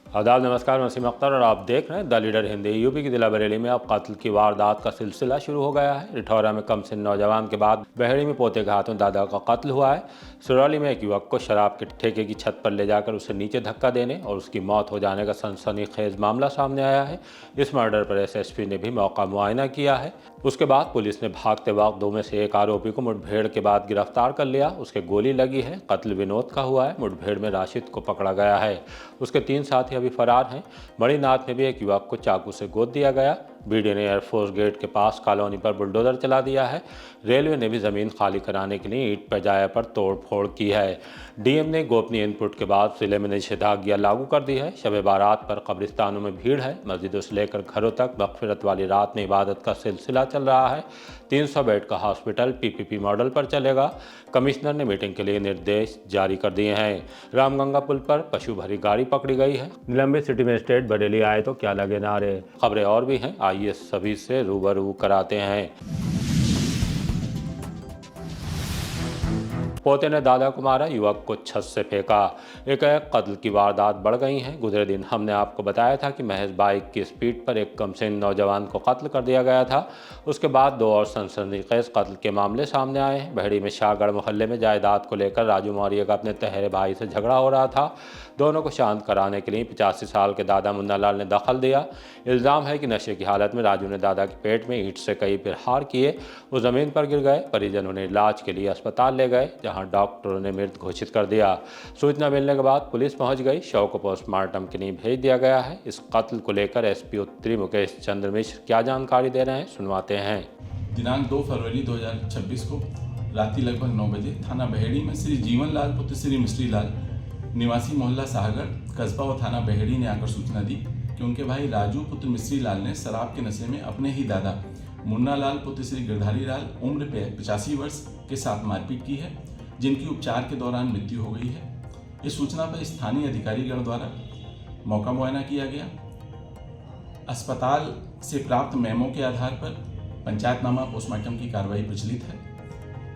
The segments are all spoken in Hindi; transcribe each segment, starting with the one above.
आदाब, नमस्कार। वसीम अख्तर और आप देख रहे हैं द लीडर हिंदी। यूपी की जिला बरेली में अब कत्ल की वारदात का सिलसिला शुरू हो गया है। रिठौरा में कमसिन नौजवान के बाद बहेड़ी में पोते के हाथों दादा का कत्ल हुआ है। सिरौली में एक युवक को शराब के ठेके की छत पर ले जाकर उसे नीचे धक्का देने और उसकी मौत हो जाने का सनसनीखेज मामला सामने आया है। इस मर्डर पर एसएसपी ने भी मौका मुआयना किया है। उसके बाद पुलिस ने भागते वक्त दो में से एक आरोपी को मुठभेड़ के बाद गिरफ्तार कर लिया। उसके गोली लगी है। कत्ल विनोद का हुआ है। मुठभेड़ में राशिद को पकड़ा गया है। उसके 3 साथी अभी फरार हैं। मणिनाथ में भी एक युवक को चाकू से गोद दिया गया। बीडी ने एयरफोर्स गेट के पास कॉलोनी पर बुलडोजर चला दिया है। रेलवे ने भी जमीन खाली कराने के लिए ईंट पजाया पर तोड़फोड़ की है। डीएम ने गोपनीय इनपुट के बाद जिले में निषेधाज्ञा लागू कर दी है। शब बारात पर कब्रिस्तानों में भीड़ है। मस्जिदों से लेकर घरों तक मगफिरत वाली रात में इबादत का सिलसिला चल रहा है। 300 बेड का हॉस्पिटल पीपीपी मॉडल पर चलेगा। कमिश्नर ने मीटिंग के लिए निर्देश जारी कर दिए हैं। रामगंगा पुल पर पशु भरी गाड़ी पकड़ी गई है। निलंबित सिटी मजिस्ट्रेट बरेली आए तो क्या लगे नारे। खबरें और भी हैं, आइए सभी से रूबरू कराते हैं। पोते ने दादा को मारा, युवक को छत से फेंका। एक कत्ल की वारदात बढ़ गई हैं। गुजरे दिन हमने आपको बताया था कि महज बाइक की स्पीड पर एक कमसिन नौजवान को कत्ल कर दिया गया था। उसके बाद 2 और सनसनीखेज कत्ल के मामले सामने आए हैं। बहेड़ी में शाहगढ़ मोहल्ले में जायदाद को लेकर राजू मौर्य का अपने तहरे भाई से झगड़ा हो रहा था। दोनों को शांत कराने के लिए 85 साल के दादा मुन्ना लाल ने दखल दिया। इल्ज़ाम है कि नशे की हालत में राजू ने दादा के पेट में ईंट से कई प्रहार किए। वो ज़मीन पर गिर गए। परिजन उन्हें इलाज के लिए अस्पताल ले गए, जहां डॉक्टरों ने मृत घोषित कर दिया। सूचना मिलने के बाद पुलिस पहुंच गई। शव को पोस्टमार्टम के लिए भेज दिया गया है। इस कत्ल को लेकर एसपी उत्तरी मुकेश चंद्र मिश्र क्या जानकारी दे रहे हैं, सुनवाते हैं। दिनांक 2 फरवरी 2026 को रात्रि लगभग 9 बजे थाना बहेड़ी में श्री जीवन लाल पुत्र श्री मिश्री लाल निवासी मोहल्ला शाहगढ़ कस्बा व थाना बहेड़ी ने आकर सूचना दी कि उनके भाई राजू पुत्र मिश्री लाल ने शराब के नशे में अपने ही दादा मुन्ना लाल पुत्र श्री गिरधारी लाल उम्र 85 वर्ष के साथ मारपीट की है, जिनकी उपचार के दौरान मृत्यु हो गई है। इस सूचना पर स्थानीय अधिकारीगण द्वारा मौका मुआयना किया गया। अस्पताल से प्राप्त मेमो के आधार पर पंचायतनामा पोस्टमार्टम की कार्रवाई प्रचलित है।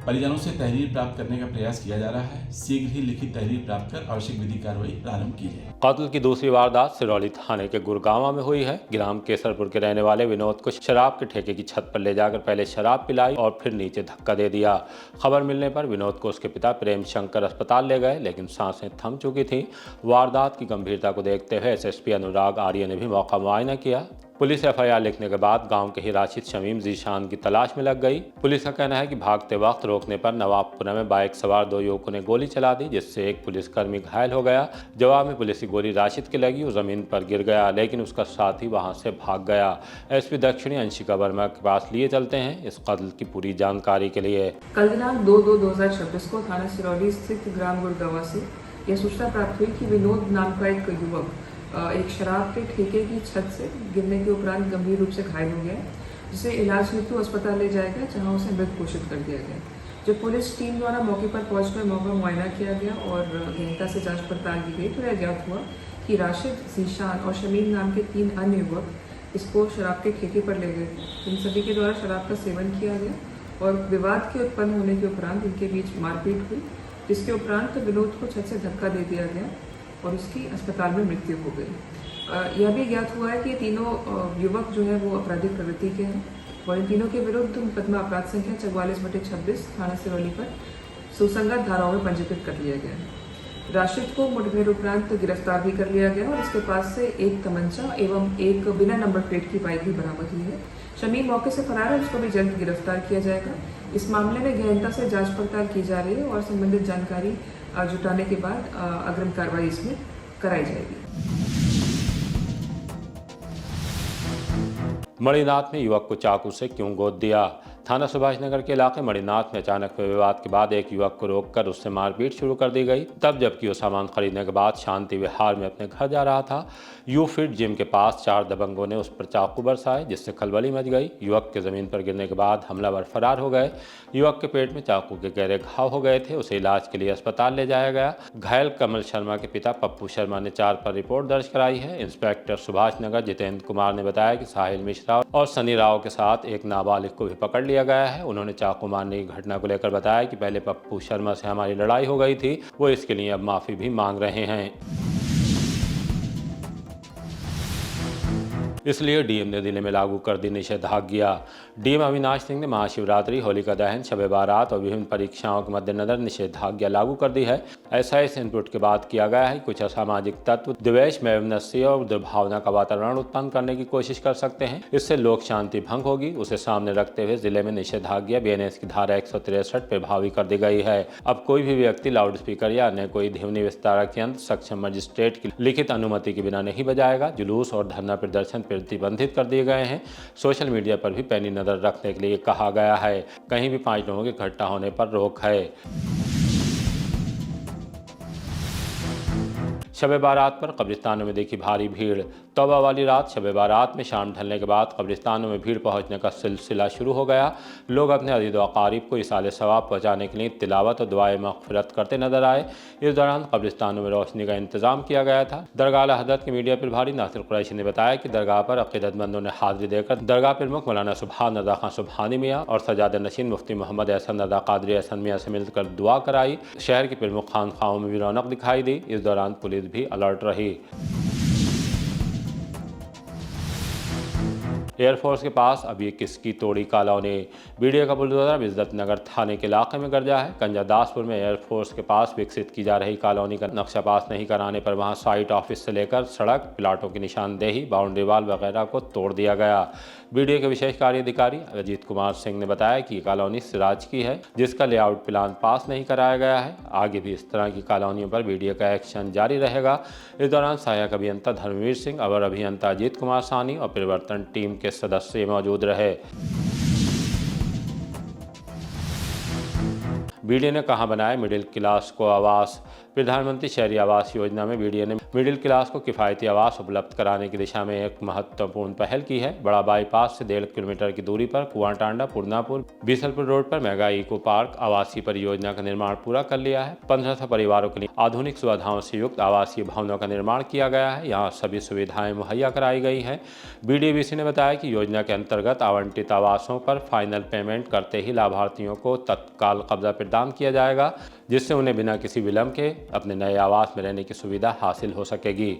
परिजनों से तहरीर प्राप्त करने का प्रयास किया जा रहा है। शीघ्र ही लिखित तहरीर प्राप्त कर आवश्यक विधि कार्रवाई प्रारंभ की जाए। कत्ल की दूसरी वारदात सिरौली थाने के गुरगांवा में हुई है। ग्राम केसरपुर के रहने वाले विनोद को शराब के ठेके की छत पर ले जाकर पहले शराब पिलाई और फिर नीचे धक्का दे दिया। खबर मिलने पर विनोद को उसके पिता प्रेम शंकर अस्पताल ले गए, लेकिन सांसें थम चुकी थीं। वारदात की गंभीरता को देखते हुए एसएसपी अनुराग आर्य ने भी मौका मुआयना किया। पुलिस एफआईआर लिखने के बाद गांव के ही राशिद शमीम जीशान की तलाश में लग गई। पुलिस का कहना है कि भागते वक्त रोकने पर नवाबपुरा में बाइक सवार 2 युवकों ने गोली चला दी, जिससे एक पुलिसकर्मी घायल हो गया। जवाब में पुलिस की गोली राशिद के लगी, वो जमीन पर गिर गया, लेकिन उसका साथी वहां से भाग गया। एसपी दक्षिणी अंशिका वर्मा के पास लिए चलते हैं इस कत्ल की पूरी जानकारी के लिए। कल दिनांक 2/2/2026 को थाना सिरौली स्थित ग्राम गुरगांवा से यह सूचना प्राप्त हुई कि विनोद नाम का एक युवक एक शराब के ठेके की छत से गिरने के उपरांत गंभीर रूप से घायल हो गया, जिसे इलाज हेतु अस्पताल ले जाया गया, जहां उसे मृत घोषित कर दिया गया। जब पुलिस टीम द्वारा मौके पर पहुंचकर मौका मुआयना किया गया और गहनता से जांच पड़ताल की गई, तो यह ज्ञात हुआ कि राशिद, जीशान और शमीम नाम के 3 अन्य युवक इसको शराब के ठेके पर ले गए। इन सभी के द्वारा शराब का सेवन किया गया और विवाद के उत्पन्न होने के उपरांत इनके बीच मारपीट हुई, जिसके उपरांत विनोद को छत से धक्का दे दिया गया और उसकी अस्पताल में मृत्यु हो गई। यह भी ज्ञात हुआ है कि तीनों युवक जो है वो आपराधिक प्रवृत्ति के हैं और इन तीनों के विरुद्ध मुकदमा अपराध संख्या 44/26 थाना सिरौली पर सुसंगत धाराओं में पंजीकृत कर लिया गया है। राशिद को मुठभेड़ उपरांत गिरफ्तार भी कर लिया गया और इसके पास से एक तमंचा एवं एक बिना नंबर प्लेट की बाइक भी बरामद हुई है। शमीम मौके से फरार है, उसको भी जल्द गिरफ्तार किया जाएगा। इस मामले में गहनता से जांच पड़ताल की जा रही है और संबंधित जानकारी जुटाने के बाद अग्रिम कार्रवाई इसमें कराई जाएगी। मणिनाथ में युवक को चाकू से क्यों गोद दिया। थाना सुभाष नगर के इलाके मणिनाथ में अचानक हुए विवाद के बाद एक युवक को रोककर उससे मारपीट शुरू कर दी गई, तब जबकि वो सामान खरीदने के बाद शांति विहार में अपने घर जा रहा था। यू फिट जिम के पास 4 दबंगों ने उस पर चाकू बरसाए, जिससे खलबली मच गई। युवक के जमीन पर गिरने के बाद हमलावर फरार हो गए। युवक के पेट में चाकू के गहरे घाव हो गए थे, उसे इलाज के लिए अस्पताल ले जाया गया। घायल कमल शर्मा के पिता पप्पू शर्मा ने 4 पर रिपोर्ट दर्ज कराई है। इंस्पेक्टर सुभाष नगर जितेंद्र कुमार ने बताया कि साहिल मिश्रा और सनी राव के साथ एक नाबालिग को भी पकड़ लिया गया है। उन्होंने चाकू मारने की घटना को लेकर बताया कि पहले पप्पू शर्मा से हमारी लड़ाई हो गई थी, वो इसके लिए अब माफी भी मांग रहे हैं। इसलिए डीएम ने जिले में लागू कर दी निषेधाज्ञा। डीएम अविनाश सिंह ने महाशिवरात्रि, होलिका दहन, शब बारात और विभिन्न परीक्षाओं के मद्देनजर निषेधाज्ञा लागू कर दी है। ऐसा इस इनपुट के बाद किया गया है। कुछ असामाजिक तत्व द्वेष, वैमनस्य और दुर्भावना का वातावरण उत्पन्न करने की कोशिश कर सकते हैं। इससे लोक शांति भंग होगी। उसे सामने रखते हुए जिले में निषेधाज्ञा बीएनएस की धारा 163 प्रभावी कर दी गई है। अब कोई भी व्यक्ति लाउड स्पीकर या अन्य कोई ध्वनि विस्तारक यंत्र सक्षम मजिस्ट्रेट की लिखित अनुमति के बिना नहीं बजाएगा। जुलूस और धरना प्रदर्शन प्रतिबंधित कर दिए गए हैं। सोशल मीडिया पर भी पैनी नजर रखने के लिए कहा गया है। कहीं भी 5 लोगों के इकट्ठा होने पर रोक है। शब बारात पर कब्रिस्तानों में देखी भारी भीड़। तौबा वाली रात शब बारात में शाम ढलने के बाद कब्रिस्तानों में भीड़ पहुंचने का सिलसिला शुरू हो गया। लोग अपने अज़ीज़ व अक़ारीब को इसाले सवाब पहुंचाने के लिए तिलावत और दुआए मग़फ़िरत करते नजर आए। इस दौरान कब्रिस्तानों में रोशनी का इंतजाम किया गया था। दरगाह आला हज़रत के मीडिया प्रभारी नासिर कुरैशी ने बताया कि दरगाह पर अक़ीदतमंदों ने हाज़िरी देकर दरगाह प्रमुख मौलाना सुभान रज़ा खां सुबहानी मियाँ और सजाद नशीन मुफ्ती मोहम्मद एहसन रज़ा क़ादरी एहसन मियाँ से मिलकर दुआ कराई। शहर की प्रमुख खानखाहों में भी रौनक दिखाई दी। इस दौरान पुलिस भी अलर्ट रही। एयरफोर्स के पास अब ये किसकी तोड़ी कॉलोनी। बीडीए का बुलडोजर इज्जत नगर थाने के इलाके में गर्जा है। कंजादासपुर में एयरफोर्स के पास विकसित की जा रही कॉलोनी का नक्शा पास नहीं कराने पर वहां साइट ऑफिस से लेकर सड़क, प्लाटों की निशानदेही, बाउंड्री वाल वगैरह को तोड़ दिया गया। बीडीए के विशेष कार्याधिकारी अजीत कुमार सिंह ने बताया कि ये कॉलोनी सिराज की है, जिसका लेआउट प्लान पास नहीं कराया गया है। आगे भी इस तरह की कॉलोनियों पर बीडीए का एक्शन जारी रहेगा। इस दौरान सहायक अभियंता धर्मवीर सिंह, अवर अभियंता अजीत कुमार सानी और परिवर्तन टीम के सदस्य मौजूद रहे। बीडीए ने कहां बनाए मिडिल क्लास को आवास। प्रधानमंत्री शहरी आवास योजना में बीडीए ने मिडिल क्लास को किफ़ायती आवास उपलब्ध कराने की दिशा में एक महत्वपूर्ण पहल की है। बड़ा बाईपास से 1.5 किलोमीटर की दूरी पर कुआंटांडा, पुरनापुर, बीसलपुर रोड पर मेगा इको पार्क आवासीय परियोजना का निर्माण पूरा कर लिया है। 1500 परिवारों के लिए आधुनिक सुविधाओं से युक्त आवासीय भवनों का निर्माण किया गया है। यहाँ सभी सुविधाएं मुहैया कराई गई हैं। बीडीएवीसी ने बताया कि योजना के अंतर्गत आवंटित आवासों पर फाइनल पेमेंट करते ही लाभार्थियों को तत्काल कब्जा प्रदान किया जाएगा, जिससे उन्हें बिना किसी विलंब के अपने नए आवास में रहने की सुविधा हासिल हो सकेगी।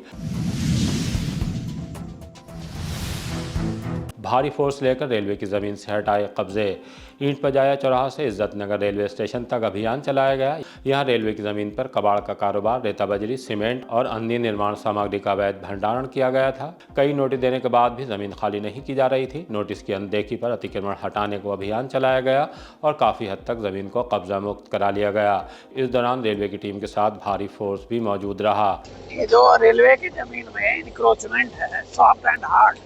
भारी फोर्स लेकर रेलवे की जमीन से हटाए कब्जे। ईंट पजाया चौराहा से इज्जत नगर रेलवे स्टेशन तक अभियान चलाया गया। यहां रेलवे की जमीन पर कबाड़ का कारोबार, रेता बजरी, सीमेंट और अन्य निर्माण सामग्री का अवैध भंडारण किया गया था। कई नोटिस देने के बाद भी जमीन खाली नहीं की जा रही थी। नोटिस की अनदेखी पर अतिक्रमण हटाने को अभियान चलाया गया और काफी हद तक जमीन को कब्जा मुक्त करा लिया गया। इस दौरान रेलवे की टीम के साथ भारी फोर्स भी मौजूद रहा। ये जो रेलवे की जमीन में इंक्रोचमेंट है, सॉफ्ट एंड हार्ड,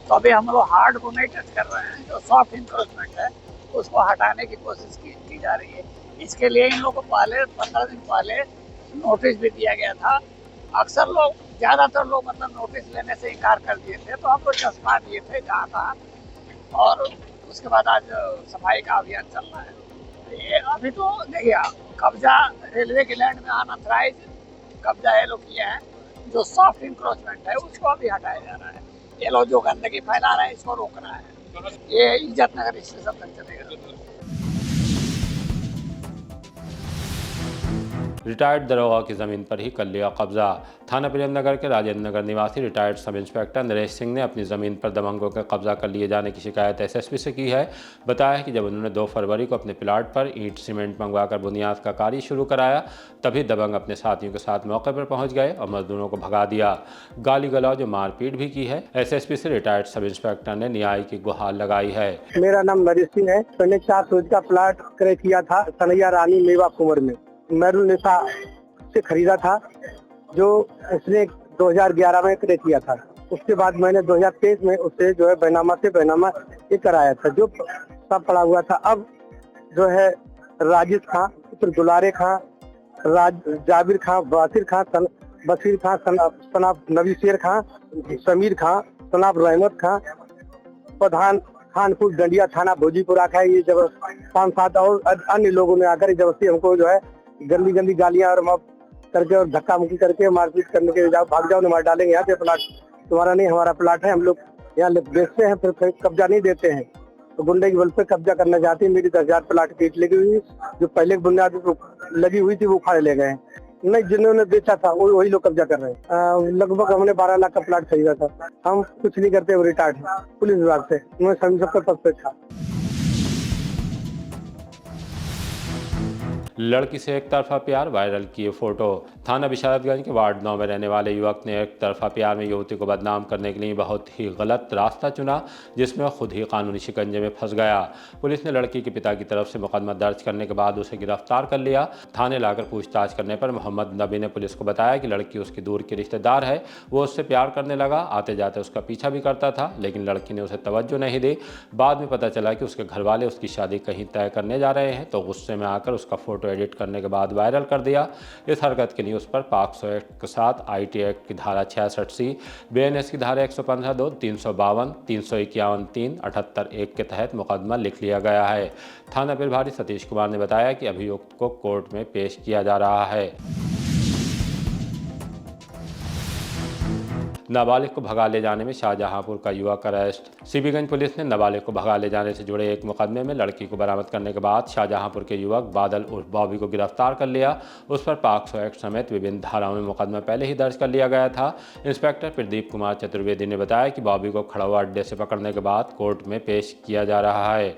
तो अभी हम लोग हार्ड को नहीं टच कर रहे हैं। जो सॉफ्ट इंक्रोचमेंट है उसको हटाने की कोशिश की जा रही है। इसके लिए इन लोगों को पहले 15 दिन पहले नोटिस भी दिया गया था। अक्सर लोग, ज़्यादातर लोग मतलब नोटिस लेने से इनकार कर दिए थे, तो हम लोग चस्पा दिए थे जहाँ तहाँ, और उसके बाद आज सफाई का अभियान चल रहा है। ये अभी तो देखिए, कब्जा रेलवे के लैंड में अनऑथराइज कब्जा ये लोग किए हैं। जो सॉफ्ट इंक्रोचमेंट है उसको अभी हटाया जा रहा है। ये लोग जो गंदगी फैला रहे हैं इसको रोकना है। ये इज्जत नगर स्टेशन तक चलेगा। रिटायर्ड दरोगा की जमीन पर ही कर लिया कब्जा। थाना प्रेम नगर के राजेंद्र नगर निवासी retired sub inspector Naresh Singh ने अपनी ज़मीन पर दबंगों के कब्जा कर लिए जाने की शिकायत एसएसपी से की है। बताया कि जब उन्होंने 2 फरवरी को अपने प्लाट पर ईंट सीमेंट मंगवाकर बुनियाद का कार्य शुरू कराया, तभी दबंग अपने साथियों के साथ मौके पर पहुंच गए और मजदूरों को भगा दिया। गाली गलौज और मारपीट भी की है। एसएसपी से रिटायर्ड सब इंस्पेक्टर ने न्याय की गुहार लगाई है। मेरा नाम नरेश सिंह है। मैंने 4 रोज का प्लाट क्रय किया था सनैया रानी मेवा कुंवर में। मैरून निशा से खरीदा था, जो उसने 2011 में क्रय किया था। उसके बाद मैंने 2023 में उससे जो है बैनामा ये कराया था, जो सब पड़ा हुआ था। अब जो है राजेश खां, दुलारे खां, जाबिर खां, बसीर खां, सनाब नबी शेर खां, समीर खां, सनाब रहमत खां, प्रधान खानपुर डंडिया थाना भोजीपुरा का, ये जब 5-7 और अन्य लोगों ने आकर जबरदस्ती हमको जो है गंदी गालियां और माफ करके और धक्का मुक्की करके मारपीट करने के भाग जाओ, मार डालेंगे, यहाँ पे प्लाट तुम्हारा नहीं हमारा प्लाट है, हम लोग यहाँ बेचते हैं, फिर कब्जा नहीं देते हैं। तो गुंडे की बल पे कब्जा करना चाहते हैं। मेरी 10,000 प्लाट पीट लगी हुई, जो पहले बुनियाद लगी हुई थी वो उखाड़ ले गए। नहीं, जिन्होंने बेचा था वही लोग कब्जा कर रहे हैं। लगभग हमने 12 लाख का प्लाट खरीदा था। हम कुछ नहीं करते, रिटायर्ड है पुलिस विभाग से, मैं सबका पद पे था। लड़की से एक तरफा प्यार, वायरल किए फोटो। थाना बिशारतगंज के वार्ड 9 में रहने वाले युवक ने एक तरफा प्यार में युवती को बदनाम करने के लिए बहुत ही गलत रास्ता चुना, जिसमें खुद ही कानूनी शिकंजे में फंस गया। पुलिस ने लड़की के पिता की तरफ से मुकदमा दर्ज करने के बाद उसे गिरफ्तार कर लिया। थाने लाकर पूछताछ करने पर मोहम्मद नबी ने पुलिस को बताया कि लड़की उसकी दूर की रिश्तेदार है, वो उससे प्यार करने लगा, आते जाते उसका पीछा भी करता था, लेकिन लड़की ने उसे तवज्जो नहीं दी। बाद में पता चला कि उसके घर वाले उसकी शादी कहीं तय करने जा रहे हैं, तो गुस्से में आकर उसका फोटो एडिट करने के बाद वायरल कर दिया। इस हरकत के लिए उस पर पॉक्सो एक्ट के साथ आईटी एक्ट की धारा 66C, बीएनएस की धारा 115(2), 352, 351(3), 78(1) के तहत मुकदमा लिख लिया गया है। थाना प्रभारी सतीश कुमार ने बताया कि अभियुक्त को कोर्ट में पेश किया जा रहा है। नाबालिग को भगा ले जाने में शाहजहांपुर का युवक अरेस्ट। सीबीगंज पुलिस ने नाबालिग को भगा ले जाने से जुड़े एक मुकदमे में लड़की को बरामद करने के बाद शाहजहांपुर के युवक बादल उर्फ बॉबी को गिरफ्तार कर लिया। उस पर पॉक्सो एक्ट समेत विभिन्न धाराओं में मुकदमा पहले ही दर्ज कर लिया गया था। इंस्पेक्टर प्रदीप कुमार चतुर्वेदी ने बताया कि बॉबी को खड़वा अड्डे से पकड़ने के बाद कोर्ट में पेश किया जा रहा है।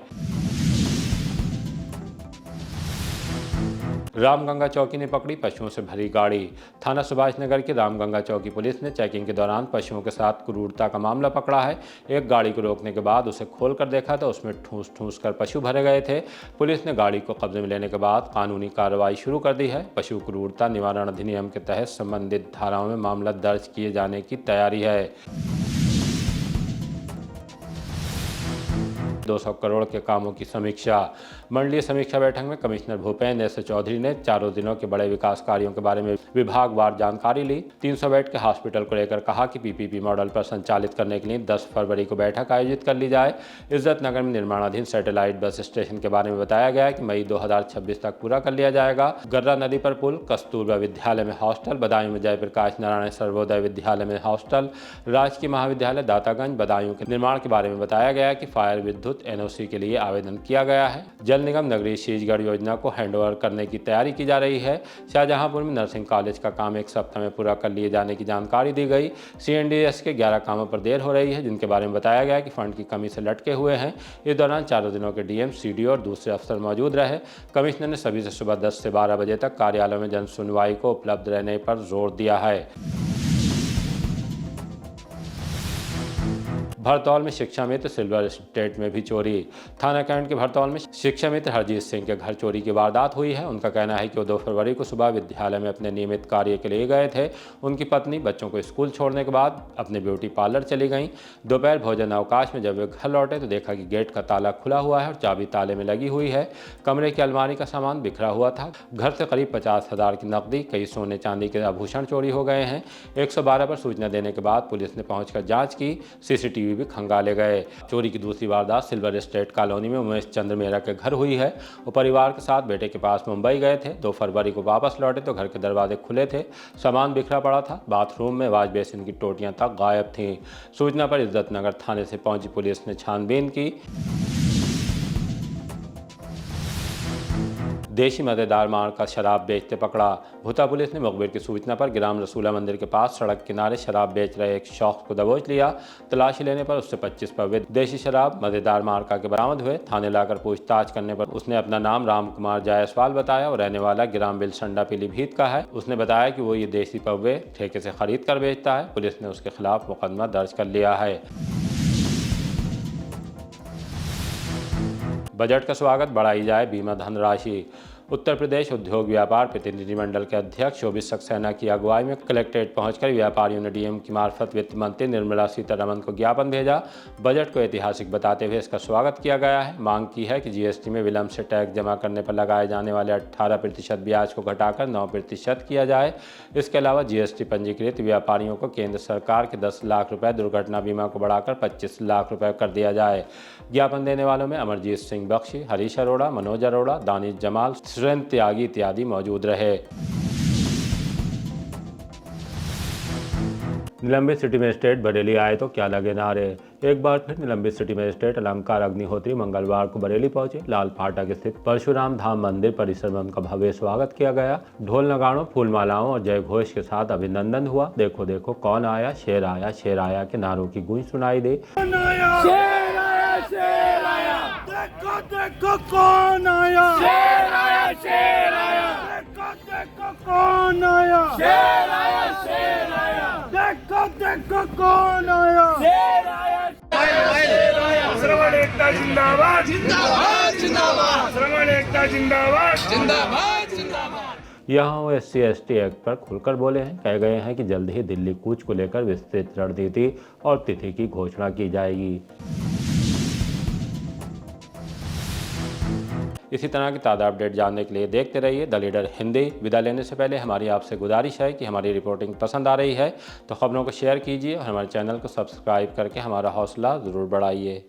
रामगंगा चौकी ने पकड़ी पशुओं से भरी गाड़ी। थाना सुभाष नगर की रामगंगा चौकी पुलिस ने चेकिंग के दौरान पशुओं के साथ क्रूरता का मामला पकड़ा है। एक गाड़ी को रोकने के बाद उसे खोलकर देखा तो उसमें ठूस ठूस कर पशु भरे गए थे। पुलिस ने गाड़ी को कब्जे में लेने के बाद कानूनी कार्रवाई शुरू कर दी है। पशु क्रूरता निवारण अधिनियम के तहत संबंधित धाराओं में मामला दर्ज किए जाने की तैयारी है। 200 करोड़ के कामों की समीक्षा। मंडलीय समीक्षा बैठक में कमिश्नर भूपेंद्र एस चौधरी ने चारों जिलों के बड़े विकास कार्यों के बारे में विभागवार जानकारी ली। 300 बेड के हॉस्पिटल को लेकर कहा कि पीपीपी मॉडल पर संचालित करने के लिए 10 फरवरी को बैठक आयोजित कर ली जाए। इज्जत नगर में निर्माणाधीन सैटेलाइट बस स्टेशन के बारे में बताया गया कि मई 2026 तक पूरा कर लिया जाएगा। गर्रा नदी पर पुल, कस्तूरबा विद्यालय में हॉस्टल, बदायूं में जयप्रकाश नारायण सर्वोदय विद्यालय में हॉस्टल, राजकीय महाविद्यालय दातागंज बदायूं के निर्माण के बारे में बताया गया कि फायर विद्युत एनओसी के लिए आवेदन किया गया है। जल निगम नगरीय शीशगढ़ योजना को हैंडओवर करने की तैयारी की जा रही है। शाहजहांपुर में नर्सिंग कॉलेज का काम एक सप्ताह में पूरा कर लिए जाने की जानकारी दी गई। सीएनडीएस के 11 कामों पर देर हो रही है, जिनके बारे में बताया गया कि फंड की कमी से लटके हुए हैं। इस दौरान चारों दिनों के डीएम, सीडीओ और दूसरे अफसर मौजूद रहे। कमिश्नर ने सभी से सुबह 10 से 12 बजे तक कार्यालयों में जन सुनवाई को उपलब्ध रहने पर जोर दिया है। भरतौल में शिक्षा मित्र सिल्वर स्टेट में भी चोरी। थाना कैंट के भरतौल में शिक्षा मित्र हरजीत सिंह के घर चोरी की वारदात हुई है। उनका कहना है कि वो 2 फरवरी को सुबह विद्यालय में अपने नियमित कार्य के लिए गए थे। उनकी पत्नी बच्चों को स्कूल छोड़ने के बाद अपने ब्यूटी पार्लर चली गईं। दोपहर भोजन अवकाश में जब वे घर लौटे तो देखा कि गेट का ताला खुला हुआ है और चाबी ताले में लगी हुई है। कमरे की अलमारी का सामान बिखरा हुआ था। घर से करीब 50,000 की नकदी, कई सोने चांदी के आभूषण चोरी हो गए हैं। 112 पर सूचना देने के बाद पुलिस ने पहुंचकर जांच की। सीसीटीवी भी खंगाले गए। चोरी की दूसरी वारदात सिल्वर स्टेट कॉलोनी में उमेश चंद्र मेहरा के घर हुई है। वो परिवार के साथ बेटे के पास मुंबई गए थे। 2 फरवरी को वापस लौटे तो घर के दरवाजे खुले थे, सामान बिखरा पड़ा था। बाथरूम में वाश बेसिन की टोटियां तक गायब थीं। सूचना पर इज्जत नगर थाने से पहुंची पुलिस ने छानबीन की। देशी मदेदार मार का शराब बेचते पकड़ा। भूता पुलिस ने मुखबिर की सूचना पर ग्राम रसूला मंदिर के पास सड़क किनारे शराब बेच रहे एक शख्स को दबोच लिया। तलाशी लेने पर उससे 25 पौवे देशी शराब मदेदार मार्का के बरामद हुए। थाने लाकर पूछताछ करने पर उसने अपना नाम राम कुमार जायसवाल बताया और रहने वाला ग्राम बिलसंडा पीलीभीत का है। उसने बताया कि वो ये देसी पौवे ठेके से खरीद कर बेचता है। पुलिस ने उसके खिलाफ मुकदमा दर्ज कर लिया है। बजट का स्वागत, बढ़ाई जाए बीमा धनराशि। उत्तर प्रदेश उद्योग व्यापार प्रतिनिधिमंडल के अध्यक्ष शोभित सक्सेना की अगुवाई में कलेक्ट्रेट पहुंचकर व्यापारियों ने डीएम की मार्फत वित्त मंत्री निर्मला सीतारमण को ज्ञापन भेजा। बजट को ऐतिहासिक बताते हुए इसका स्वागत किया गया है। मांग की है कि जीएसटी में विलंब से टैक्स जमा करने पर लगाए जाने वाले 18% ब्याज को घटाकर 9% किया जाए। इसके अलावा जीएसटी पंजीकृत व्यापारियों को केंद्र सरकार के 10 लाख रुपए, दुर्घटना बीमा को बढ़ाकर 25 लाख रुपए कर दिया जाए। ज्ञापन देने वालों में अमरजीत सिंह बख्शी, हरीश अरोड़ा, मनोज अरोड़ा, दानिश जमाल, सुरेंद्र त्यागी इत्यादि मौजूद रहे। निलंबित सिटी मजिस्ट्रेट बरेली आए तो क्या लगे नारे। एक बार फिर निलंबित सिटी मजिस्ट्रेट अलंकार अग्निहोत्री मंगलवार को बरेली पहुंचे। लाल फाटक स्थित परशुराम धाम मंदिर परिसर में उनका भव्य स्वागत किया गया। ढोल नगाड़ों, फूल मालाओं और जय घोष के साथ अभिनंदन हुआ। देखो देखो कौन आया, शेर आया, शेर आया के नारों की गूंज सुनाई दी। देखो देखो कौन आया, शेर आया, शेर आया, देखो देखो कौन आया, शेर आया, शेर आया, देखो देखो कौन आया, शेर आया, शेर आया। श्रवण एकता जिंदाबाद, जिंदाबाद, जिंदाबाद, श्रवण एकता जिंदाबाद, जिंदाबाद, जिंदाबाद। यहाँ वो SC/ST एक्ट पर खुलकर बोले हैं। कह गए हैं कि जल्द ही दिल्ली कूच को लेकर विस्तृत रणनीति और तिथि की घोषणा की जाएगी। इसी तरह की ताज़ा अपडेट जानने के लिए देखते रहिए द लीडर हिंदी। विदा लेने से पहले हमारी आपसे गुजारिश है कि हमारी रिपोर्टिंग पसंद आ रही है तो खबरों को शेयर कीजिए और हमारे चैनल को सब्सक्राइब करके हमारा हौसला ज़रूर बढ़ाइए।